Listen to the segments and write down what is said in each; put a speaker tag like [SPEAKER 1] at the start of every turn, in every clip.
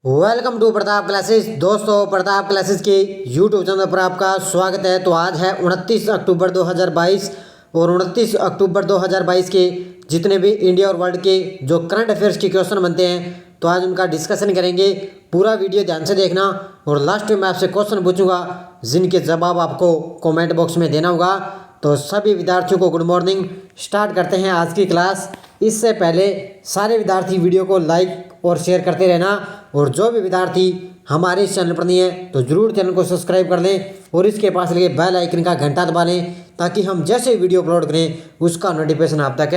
[SPEAKER 1] Welcome to Pratap classes. दोस्तों, Pratap classes के YouTube channel पर आपका स्वागत है। तो आज है 29 अक्टूबर 2022 और 29 अक्टूबर 2022 के जितने भी इंडिया और वर्ल्ड के जो करंट अफेयर्स के क्वेश्चन बनते हैं तो आज उनका डिस्कशन करेंगे। पूरा वीडियो ध्यान से देखना और लास्ट में मैं आपसे क्वेश्चन पूछूंगा जिनके जवाब आपको कॉमेंट बॉक्स में देना होगा। तो सभी विद्यार्थियों को गुड मॉर्निंग। स्टार्ट करते हैं आज की क्लास। इससे पहले सारे विद्यार्थी वीडियो को लाइक और शेयर करते रहना और जो भी विद्यार्थी हमारे इस चैनल पर नहीं है तो जरूर चैनल को सब्सक्राइब कर लें और इसके पास लगे बेल आइकन का घंटा दबा लें ताकि हम जैसे वीडियो अपलोड करें उसका नोटिफिकेशन आप तक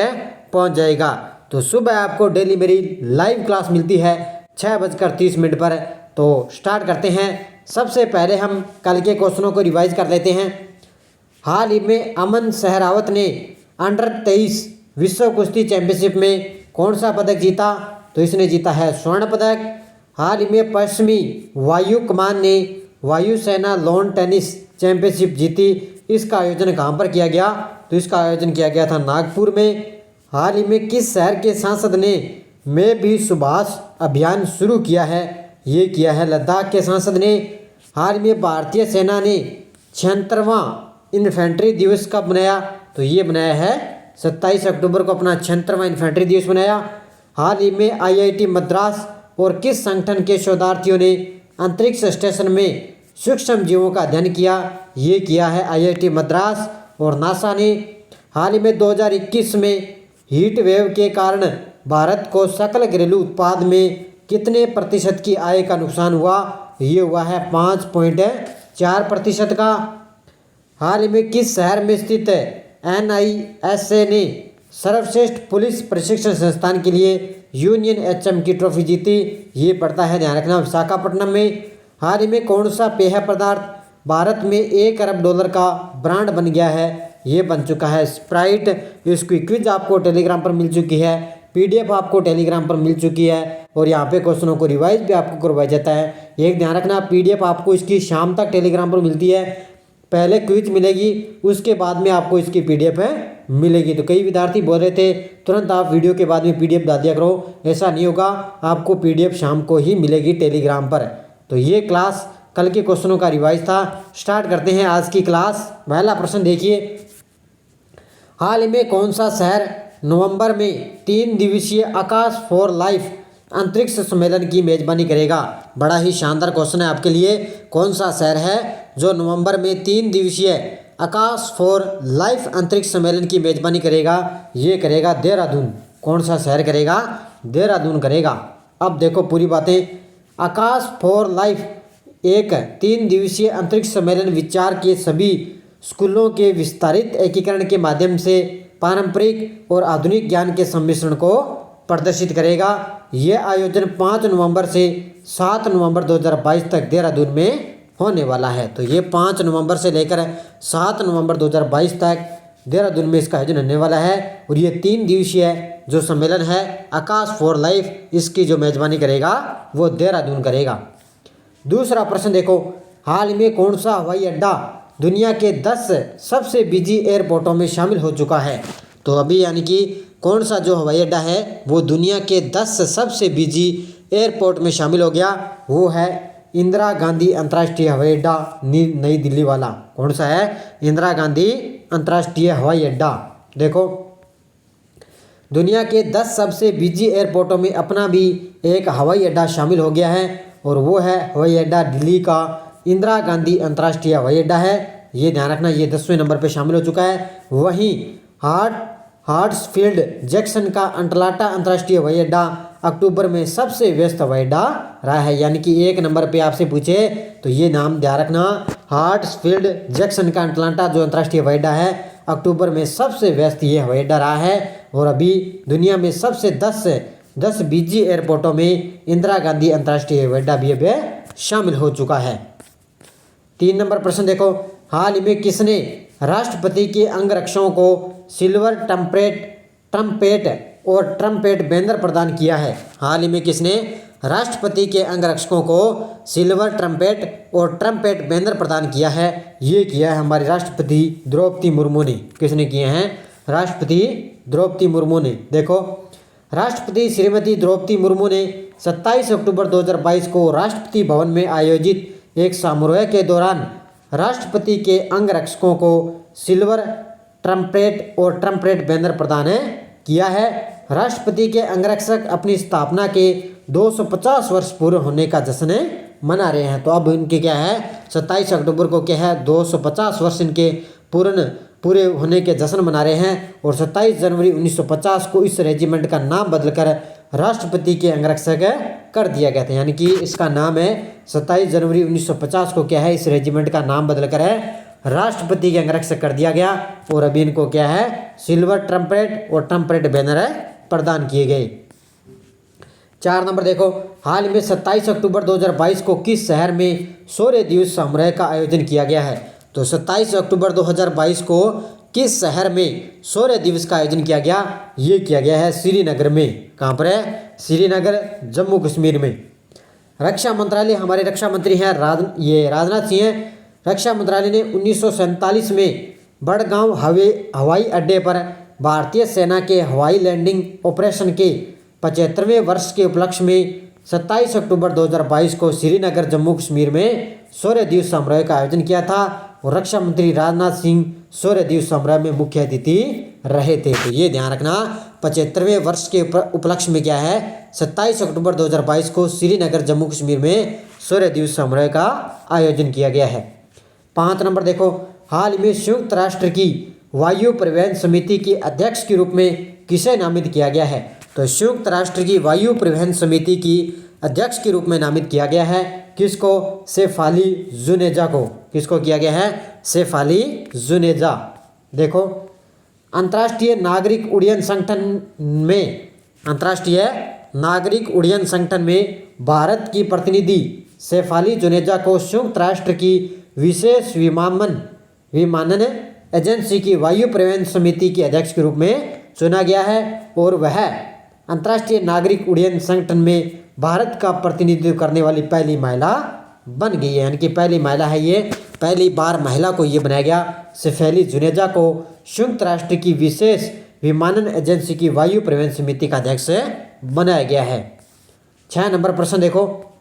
[SPEAKER 1] पहुंच जाएगा। तो सुबह आपको डेली मेरी लाइव क्लास मिलती है 6:30 पर। तो स्टार्ट करते हैं। सबसे पहले हम कल के क्वेश्चनों को रिवाइज कर लेते हैं। हाल ही में अमन सहरावत ने अंडर 23 विश्व कुश्ती चैंपियनशिप में कौन सा पदक जीता? तो इसने जीता है स्वर्ण पदक। हाल ही में पश्चिमी वायु कमान ने वायुसेना लॉन टेनिस चैंपियनशिप जीती। इसका आयोजन कहाँ पर किया गया? तो इसका आयोजन किया गया था नागपुर में। हाल ही में किस शहर के सांसद ने मैं भी सुभाष अभियान शुरू किया है? ये किया है लद्दाख के सांसद ने। हाल ही में भारतीय सेना ने 76वां इन्फेंट्री दिवस कब मनाया? तो ये मनाया है 27 अक्टूबर को अपना 76वां इन्फेंट्री दिवस मनाया। हाल ही में आईआईटी मद्रास और किस संगठन के शोधार्थियों ने अंतरिक्ष स्टेशन में सूक्ष्म जीवों का अध्ययन किया? ये किया है आईआईटी मद्रास और नासा ने। हाल ही में 2021 में हीट वेव के कारण भारत को सकल घरेलू उत्पाद में कितने प्रतिशत की आय का नुकसान हुआ? ये हुआ है 5.4% का। हाल ही में किस शहर में स्थित NISA ने सर्वश्रेष्ठ पुलिस प्रशिक्षण संस्थान के लिए यूनियन HM की ट्रॉफी जीती? ये पड़ता है, ध्यान रखना, विशाखापट्टनम में। हाल ही में कौन सा पेय पदार्थ भारत में $1 अरब का ब्रांड बन गया है? ये बन चुका है स्प्राइट। इसकी क्विज आपको टेलीग्राम पर मिल चुकी है, PDF आपको टेलीग्राम पर मिल चुकी है और यहाँ पे क्वेश्चनों को रिवाइज भी आपको करवाया जाता है। एक ध्यान रखना, PDF आपको इसकी शाम तक टेलीग्राम पर मिलती है। पहले क्विज मिलेगी उसके बाद में आपको इसकी PDF मिलेगी। तो कई विद्यार्थी बोल रहे थे तुरंत आप वीडियो के बाद में PDF डाल दिया करो, ऐसा नहीं होगा, आपको PDF शाम को ही मिलेगी टेलीग्राम पर। तो ये क्लास कल के क्वेश्चनों का रिवाइज था। स्टार्ट करते हैं आज की क्लास। पहला प्रश्न देखिए, हाल ही में कौन सा शहर नवंबर में 3 दिवसीय आकाश फॉर लाइफ अंतरिक्ष सम्मेलन की मेजबानी करेगा? बड़ा ही शानदार क्वेश्चन है आपके लिए। कौन सा शहर है जो नवंबर में 3 दिवसीय आकाश फॉर लाइफ अंतरिक्ष सम्मेलन की मेजबानी करेगा? ये करेगा देहरादून। कौन सा शहर करेगा? देहरादून करेगा। अब देखो पूरी बातें। आकाश फॉर लाइफ एक 3 दिवसीय अंतरिक्ष सम्मेलन विचार के सभी स्कूलों के विस्तारित एकीकरण के माध्यम से पारंपरिक और आधुनिक ज्ञान के सम्मिश्रण को प्रदर्शित करेगा। यह आयोजन 5 नवंबर से 7 नवंबर 2022 तक देहरादून में होने वाला है। तो ये 5 नवंबर से लेकर 7 नवंबर 2022 तक देहरादून में इसका आयोजन होने वाला है और ये 3 दिवसीय जो सम्मेलन है आकाश फॉर लाइफ, इसकी जो मेजबानी करेगा वो देहरादून करेगा। दूसरा प्रश्न देखो, हाल में कौन सा हवाई अड्डा दुनिया के 10 सबसे बिजी एयरपोर्टों में शामिल हो चुका है? तो अभी यानी कि कौन सा जो हवाई अड्डा है वो दुनिया के 10 सबसे बिजी एयरपोर्ट में शामिल हो गया? वो है इंदिरा गांधी अंतर्राष्ट्रीय हवाई अड्डा नई दिल्ली वाला। कौन सा है? इंदिरा गांधी अंतर्राष्ट्रीय हवाई अड्डा। देखो, दुनिया के 10 सबसे बिजी एयरपोर्टों में अपना भी एक हवाई अड्डा शामिल हो गया है और वो है हवाई अड्डा दिल्ली का इंदिरा गांधी अंतर्राष्ट्रीय हवाई अड्डा है। ये ध्यान रखना, ये 10वें नंबर पर शामिल हो चुका है। वहीं हार्ट्सफील्ड जैक्सन का अटलांटा अंतर्राष्ट्रीय हवाई अड्डा अक्टूबर में सबसे व्यस्त हवाई अड्डा रहा है। यानी कि 1 नंबर पे आपसे पूछे तो ये नाम ध्यान रखना, हार्ट्सफील्ड जैक्सन का अटलांटा जो अंतर्राष्ट्रीय हवाई अड्डा है अक्टूबर में सबसे व्यस्त ये हवाई अड्डा रहा है और अभी दुनिया में सबसे 10 बिजी एयरपोर्टों में इंदिरा गांधी अंतर्राष्ट्रीय हवाई अड्डा भी अभी शामिल हो चुका है। 3 नंबर प्रश्न देखो, हाल ही में किसने राष्ट्रपति के अंगरक्षकों को सिल्वर ट्रम्पेट और ट्रम्पेट बैनर प्रदान किया है? हाल ही में किसने राष्ट्रपति के अंगरक्षकों को सिल्वर ट्रम्पेट और ट्रम्पेट बैनर प्रदान किया है? ये किया है हमारी राष्ट्रपति द्रौपदी मुर्मू ने। किसने किए हैं? राष्ट्रपति द्रौपदी मुर्मू ने। देखो, राष्ट्रपति श्रीमती द्रौपदी मुर्मू ने 27 अक्टूबर 2022 को राष्ट्रपति भवन में आयोजित एक समारोह के दौरान राष्ट्रपति के अंगरक्षकों को सिल्वर ट्रम्पेट और ट्रम्पेट बैनर प्रदान किया है। राष्ट्रपति के अंगरक्षक अपनी स्थापना के 250 वर्ष पूरे होने का जश्न मना रहे हैं। तो अब इनके क्या है, 27 अक्टूबर को क्या है, 250 वर्ष इनके पूरे होने के जश्न मना रहे हैं। और 27 जनवरी 1950 को इस रेजिमेंट का नाम बदलकर राष्ट्रपति के अंगरक्षक कर दिया गया था। यानी कि इसका नाम है 27 जनवरी 1950 को क्या है, इस रेजिमेंट का नाम बदलकर है राष्ट्रपति के अंगरक्षक कर दिया गया। और अभी इनको क्या है, सिल्वर ट्रम्पेट और ट्रम्पेट बैनर प्रदान किए गए। 4 नंबर देखो, हाल में 27 अक्टूबर 2022 को किस शहर में शौर्य दिवस समारोह का आयोजन किया गया है? तो 27 अक्टूबर 2022 को किस शहर में शौर्य दिवस का आयोजन किया गया? ये किया गया है श्रीनगर में। कहाँ पर है? श्रीनगर, जम्मू कश्मीर में। रक्षा मंत्रालय, हमारे रक्षा मंत्री हैं राजनाथ सिंह हैं। रक्षा मंत्रालय ने 1947 में बड़गांव हवाई अड्डे पर भारतीय सेना के हवाई लैंडिंग ऑपरेशन के 75वें वर्ष के उपलक्ष्य में 27 अक्टूबर 2022 को श्रीनगर, जम्मू कश्मीर में शौर्य दिवस समारोह का आयोजन किया था। और रक्षा मंत्री राजनाथ सिंह शौर्य दिवस समारोह में मुख्य अतिथि रहे थे। तो ये ध्यान रखना, 75वें वर्ष के उपलक्ष्य में क्या है, 27 अक्टूबर 2022 को श्रीनगर, जम्मू कश्मीर में शौर्य दिवस समारोह का आयोजन किया गया है। 5 नंबर देखो, हाल में संयुक्त राष्ट्र की वायु परिवहन समिति के अध्यक्ष के रूप में किसे नामित किया गया है? तो संयुक्त राष्ट्र की वायु परिवहन समिति की अध्यक्ष के रूप में नामित किया गया है किसको? सैफ-अली जुनेजा को। किसको किया गया है? सैफ-अली जुनेजा। देखो, अंतर्राष्ट्रीय नागरिक उड्डयन संगठन में भारत की प्रतिनिधि सैफ-अली जुनेजा को संयुक्त राष्ट्र की विशेष विमानन एजेंसी की वायु परिवहन समिति के अध्यक्ष के रूप में चुना गया है। और वह अंतर्राष्ट्रीय नागरिक उड्डयन संगठन में भारत का प्रतिनिधित्व करने वाली पहली महिला बन गई है। यानी कि पहली महिला है ये, पहली बार महिला को ये बनाया गया। सैफ-अली जुनेजा को संयुक्त राष्ट्र की विशेष विमानन एजेंसी की वायु परिवहन समिति का अध्यक्ष बनाया गया है। 6 नंबर प्रश्न देखो,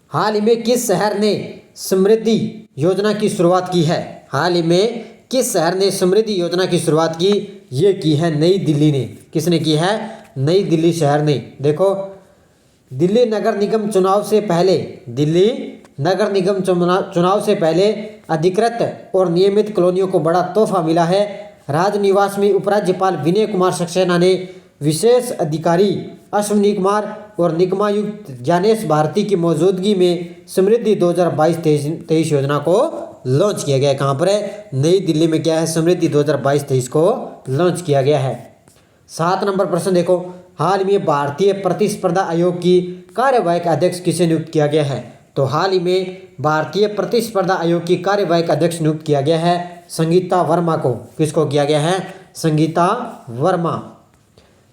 [SPEAKER 1] हाल ही में किस शहर ने समृद्धि योजना की शुरुआत की है? हाल ही में किस शहर ने समृद्धि योजना की शुरुआत की? ये की है नई दिल्ली ने। किसने की है? नई दिल्ली शहर ने। देखो, दिल्ली नगर निगम चुनाव से पहले अधिकृत और नियमित कॉलोनियों को बड़ा तोहफा मिला है। राजनिवास में उपराज्यपाल विनय कुमार सक्सेना ने विशेष अधिकारी अश्विनी कुमार और निगमायुक्त ज्ञानेश भारती की मौजूदगी में समृद्धि 2022-23 योजना को लॉन्च किया गया है। कहाँ पर है? नई दिल्ली में क्या है, समृद्धि 2022-23 को लॉन्च किया गया है। 7 नंबर प्रश्न देखो, हाल में भारतीय प्रतिस्पर्धा आयोग की कार्यवाहक अध्यक्ष किसे नियुक्त किया गया है? तो हाल ही में भारतीय प्रतिस्पर्धा आयोग की कार्यवाहक अध्यक्ष नियुक्त किया गया है संगीता वर्मा को। किसको किया गया है? संगीता वर्मा।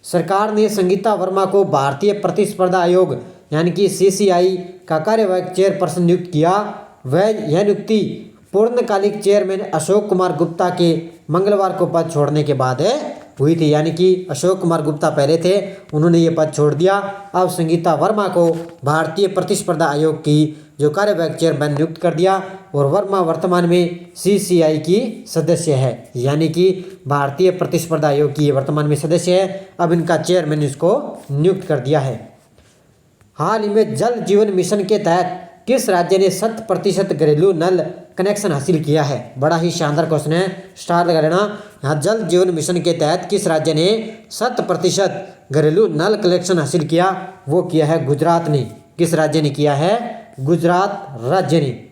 [SPEAKER 1] सरकार ने संगीता वर्मा को भारतीय प्रतिस्पर्धा आयोग यानी कि CCI का कार्यवाहक चेयरपर्सन नियुक्त किया। यह नियुक्ति पूर्णकालिक चेयरमैन अशोक कुमार गुप्ता के मंगलवार को पद छोड़ने के बाद हुई थी। यानी कि अशोक कुमार गुप्ता पहले थे, उन्होंने ये पद छोड़ दिया। अब संगीता वर्मा को भारतीय प्रतिस्पर्धा आयोग की जो कार्यवाहक चेयरमैन नियुक्त कर दिया। और वर्मा वर्तमान में CCI की सदस्य है। यानी कि भारतीय प्रतिस्पर्धा आयोग की ये वर्तमान में सदस्य है। अब इनका चेयरमैन इसको नियुक्त कर दिया है। हाल ही में जल जीवन मिशन के तहत किस राज्य ने 100% घरेलू नल कनेक्शन हासिल किया है? बड़ा ही शानदार क्वेश्चन है, स्टार लगा लेना। यहाँ जल जीवन मिशन के तहत किस राज्य ने 100% घरेलू नल कनेक्शन हासिल किया? वो किया है गुजरात ने। किस राज्य ने किया है? गुजरात राज्य ने।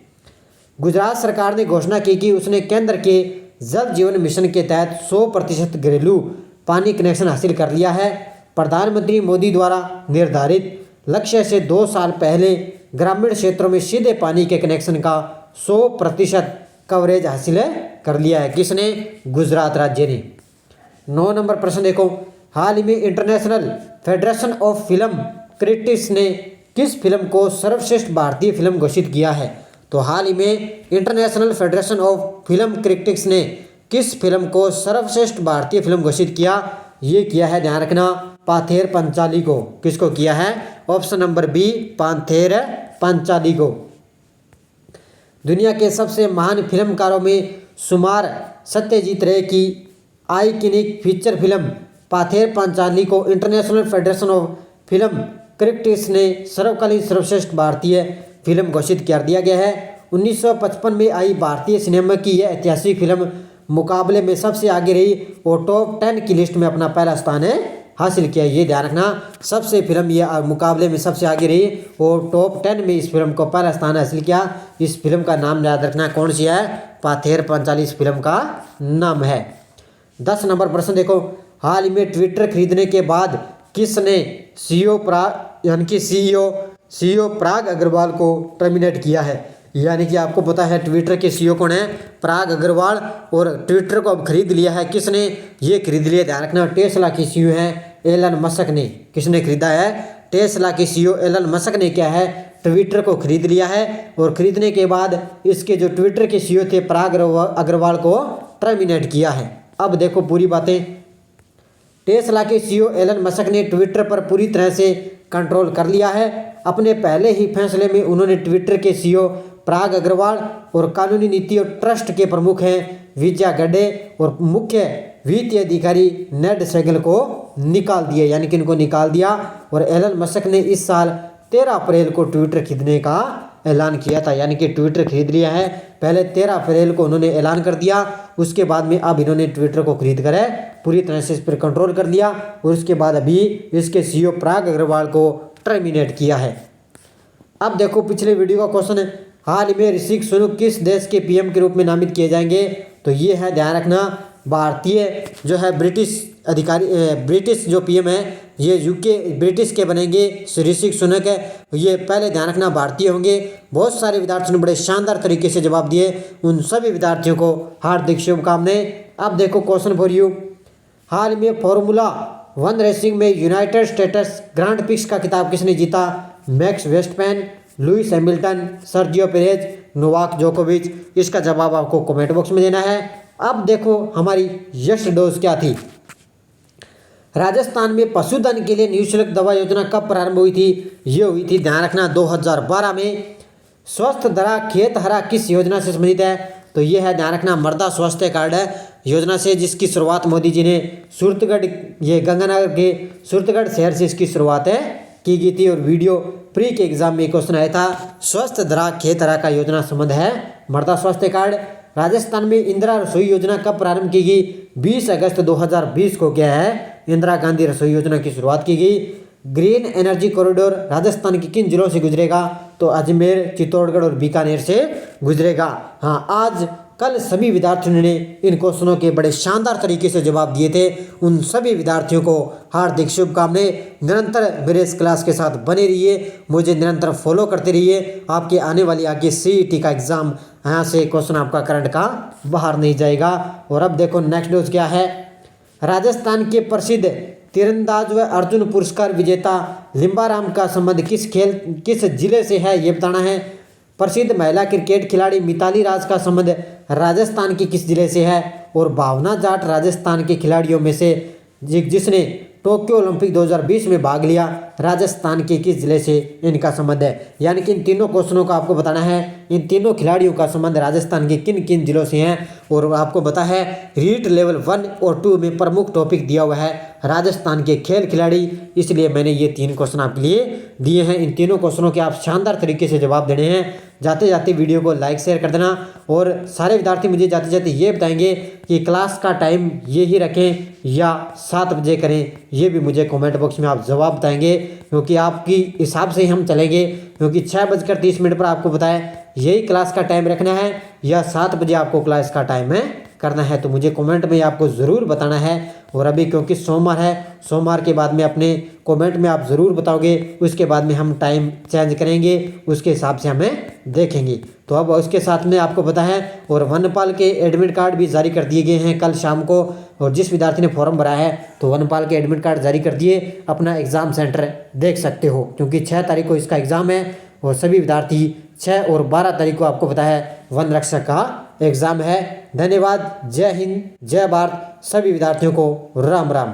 [SPEAKER 1] गुजरात सरकार ने घोषणा की कि उसने केंद्र के जल जीवन मिशन के तहत 100% घरेलू पानी कनेक्शन हासिल कर लिया है। प्रधानमंत्री मोदी द्वारा निर्धारित लक्ष्य से 2 साल पहले ग्रामीण क्षेत्रों में सीधे पानी के कनेक्शन का 100% कवरेज हासिल कर लिया है। किसने? गुजरात राज्य ने। 9 नंबर प्रश्न देखो, हाल ही में international federation of film critics ने किस फिल्म को सर्वश्रेष्ठ भारतीय फिल्म घोषित किया है? तो हाल ही में international federation of film critics ने किस फिल्म को सर्वश्रेष्ठ भारतीय फिल्म घोषित किया? ये किया है, ध्यान रखना, पाथेर पंचाली को। किसको किया है? Option number B, Pather Panchali को। दुनिया के सबसे महान फिल्मकारों में शुमार सत्यजीत रे की iconic feature film Pather Panchali को international federation of film critics ने सर्वकालीन सर्वश्रेष्ठ भारतीय फिल्म घोषित कर दिया गया है। 1955 में आई भारतीय सिनेमा की यह ऐतिहासिक फिल्म मुकाबले में सबसे आगे रही और टॉप 10 की लिस्ट में अपना पहला स्थान हासिल किया। ये ध्यान रखना, सबसे फिल्म ये मुकाबले में सबसे आगे रही और टॉप 10 में इस फिल्म को पहला स्थान हासिल किया। इस फिल्म का नाम याद रखना, कौन सी है? पाथेर पंचाली इस फिल्म का नाम है। 10 नंबर प्रश्न देखो, हाल ही में ट्विटर खरीदने के बाद किसने सीईओ पराग अग्रवाल को टर्मिनेट किया है? यानी कि आपको पता है ट्विटर के सीईओ कौन है? पराग अग्रवाल। और ट्विटर को अब खरीद लिया है किसने? ये खरीद लिया, ध्यान रखना, टेस्ला के सीईओ है एलन मस्क ने। किसने खरीदा है? टेस्ला के सीईओ एलन मस्क ने क्या है? ट्विटर को खरीद लिया है। और खरीदने के बाद इसके जो ट्विटर के सीईओ थे पराग अग्रवाल को टर्मिनेट किया है। अब देखो पूरी बातें। टेस्ला के सीईओ एलन मस्क ने ट्विटर पर पूरी तरह से कंट्रोल कर लिया है। अपने पहले ही फैसले में उन्होंने ट्विटर के सीईओ पराग अग्रवाल और कानूनी नीति और ट्रस्ट के प्रमुख हैं विजय गड्डे और मुख्य वित्तीय अधिकारी नेड सेगल को निकाल दिया, यानी कि इनको निकाल दिया। और एलन मस्क ने इस साल 13 अप्रैल को ट्विटर खरीदने का ऐलान किया था, यानी कि ट्विटर खरीद लिया है। पहले 13 अप्रैल को उन्होंने ऐलान कर दिया, उसके बाद में अब इन्होंने ट्विटर को खरीद कर पूरी तरह से इस पर कंट्रोल कर लिया और उसके बाद अभी इसके सीईओ पराग अग्रवाल को टर्मिनेट किया है। अब देखो पिछले वीडियो का क्वेश्चन है, हाल ही में ऋषि सुनक किस देश के पीएम के रूप में नामित किए जाएंगे? तो ये है, ध्यान रखना, भारतीय जो है ब्रिटिश जो पीएम है ये यूके ब्रिटिश के बनेंगे। ऋषि सुनक है, ये पहले ध्यान रखना भारतीय होंगे। बहुत सारे विद्यार्थियों ने बड़े शानदार तरीके से जवाब दिए, उन सभी विद्यार्थियों को हार्दिक शुभकामनाएं। अब देखो क्वेश्चन फॉर यू, हाल में फॉर्मूला 1 रेसिंग में यूनाइटेड स्टेट्स ग्रांड प्रिक्स का खिताब किसने जीता? Max Westman, Lewis Hamilton, Sergio Perez, Novak जोकोविच। इसका जवाब आपको कमेंट बॉक्स में देना है। अब देखो हमारी यश डोज क्या थी। राजस्थान में पशुधन के लिए निःशुल्क दवा योजना कब प्रारंभ हुई थी? ये हुई थी, ध्यान रखना, 2012 में। स्वस्थ धरा खेत हरा किस योजना से संबंधित है? तो ये है, ध्यान रखना, मृदा स्वास्थ्य कार्ड योजना से, जिसकी शुरुआत मोदी जी ने सूरतगढ़, ये गंगानगर के सूरतगढ़ शहर से इसकी शुरुआत की गई थी। और वीडियो प्री के एग्जाम में क्वेश्चन आया था, स्वस्थ धरा खेत हरा का योजना संबंध है मृदा स्वास्थ्य कार्ड। राजस्थान में इंदिरा रसोई योजना कब प्रारंभ की गई? 20 अगस्त 2020 को क्या है इंदिरा गांधी रसोई योजना की शुरुआत की गई। ग्रीन एनर्जी कॉरिडोर राजस्थान के किन जिलों से गुजरेगा? तो अजमेर, चित्तौड़गढ़ और बीकानेर से गुजरेगा। हाँ, आज कल सभी विद्यार्थियों ने इन क्वेश्चनों के बड़े शानदार तरीके से जवाब दिए थे। उन सभी विद्यार्थियों को हार्दिक शुभकामनाएं। निरंतर मेरे इस क्लास के साथ बने रहिए, मुझे निरंतर फॉलो करते रहिए। आपके आने वाली आगे सीईटी का एग्जाम, यहाँ से क्वेश्चन आपका करंट का बाहर नहीं जाएगा। और अब देखो नेक्स्ट न्यूज क्या है। राजस्थान के प्रसिद्ध तीरंदाज व अर्जुन पुरस्कार विजेता लिम्बाराम का संबंध किस जिले से है, ये बताना है। प्रसिद्ध महिला क्रिकेट खिलाड़ी मिताली राज का संबंध राजस्थान के किस जिले से है? और भावना जाट राजस्थान के खिलाड़ियों में से जिसने टोक्यो ओलंपिक 2020 में भाग लिया, राजस्थान के किस जिले से इनका संबंध है? यानी कि इन तीनों क्वेश्चनों का आपको बताना है, इन तीनों खिलाड़ियों का संबंध राजस्थान के किन किन जिलों से हैं। और आपको पता है रीट लेवल 1 और 2 में प्रमुख टॉपिक दिया हुआ है राजस्थान के खेल खिलाड़ी, इसलिए मैंने ये 3 क्वेश्चन आपके लिए दिए हैं। इन तीनों क्वेश्चनों के आप शानदार तरीके से जवाब देने हैं। जाते जाते वीडियो को लाइक शेयर कर देना। और सारे विद्यार्थी मुझे जाते जाते ये बताएंगे कि क्लास का टाइम ये ही रखें या 7 बजे करें, ये भी मुझे कमेंट बॉक्स में आप जवाब बताएंगे, क्योंकि आपकी हिसाब से हम चलेंगे। क्योंकि 6:30 पर आपको बताया यही क्लास का टाइम रखना है या 7 बजे आपको क्लास का टाइम करना है, तो मुझे कमेंट में आपको ज़रूर बताना है। और अभी क्योंकि सोमवार है, सोमवार के बाद में अपने कमेंट में आप ज़रूर बताओगे, उसके बाद में हम टाइम चेंज करेंगे, उसके हिसाब से हमें देखेंगे। तो अब उसके साथ में आपको पता है और वनपाल के एडमिट कार्ड भी जारी कर दिए गए हैं कल शाम को। और जिस विद्यार्थी ने फॉर्म भरा है तो वनपाल के एडमिट कार्ड जारी कर दिए, अपना एग्ज़ाम सेंटर देख सकते हो, क्योंकि 6 तारीख को इसका एग्ज़ाम है। और सभी विद्यार्थी 6 और 12 तारीख को आपको पता है वन रक्षक का एग्ज़ाम है। धन्यवाद, जय हिंद, जय भारत, सभी विद्यार्थियों को राम राम।